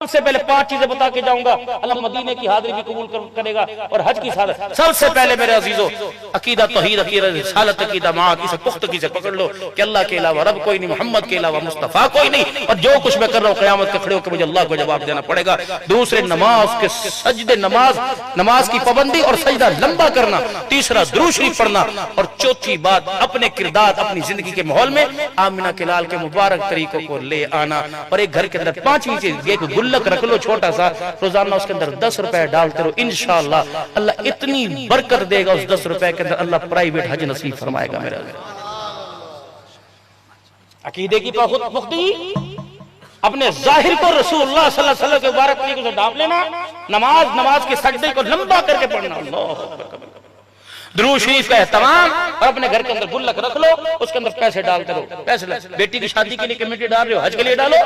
सबसे पहले 5 चीजें बता के जाऊंगा। अल्लाह मदीने की हाजिरी भी कबूल करेगा और हज की सादत। सबसे पहले मेरे अजीजों, अकीदा तौहीद, अकीदा रिसालत, अकीदा माकी से पुख्तगी से पकड़ लो कि अल्लाह के अलावा रब कोई नहीं, मोहम्मद के अलावा मुस्तफा कोई नहीं, और जो कुछ मैं कर रहा हूँ क़यामत के खड़े होकर मुझे अल्लाह को जवाब देना पड़ेगा। दूसरे, नमाज के सजदे, नमाज की पाबंदी और सजदा लंबा करना। तीसरा, दुरूद शरीफ पढ़ना। और चौथी बात, अपने किरदार, अपनी जिंदगी के माहौल में आमिना के लाल के मुबारक तरीकों को ले आना। और एक घर के अंदर 5वीं चीज, गुल्लक रख लो छोटा सा, रोजाना उसके अंदर 10 रुपए डालते रहो। इंशाअल्लाह अल्लाह इतनी बरकत देगा उस 10 रुपए के अंदर, अल्लाह प्राइवेट हज नसीब फरमाएगा। मेरा अकीदे की पुख्तगी, अपने जाहिर को रसूलुल्लाह सल्लल्लाहु अलैहि वसल्लम के मुबारक तरीके से डाल लेना। नमाज के सजदे को लंबा करके पढ़ना। अल्लाह, दुरूद शरीफ का एहतमाम, और अपने घर के अंदर गुल्लक रख लो, उसके अंदर पैसे डालते रहो। पैसे, बेटी की शादी के लिए कमेटी डाल रहे हो, हज के लिए डालो।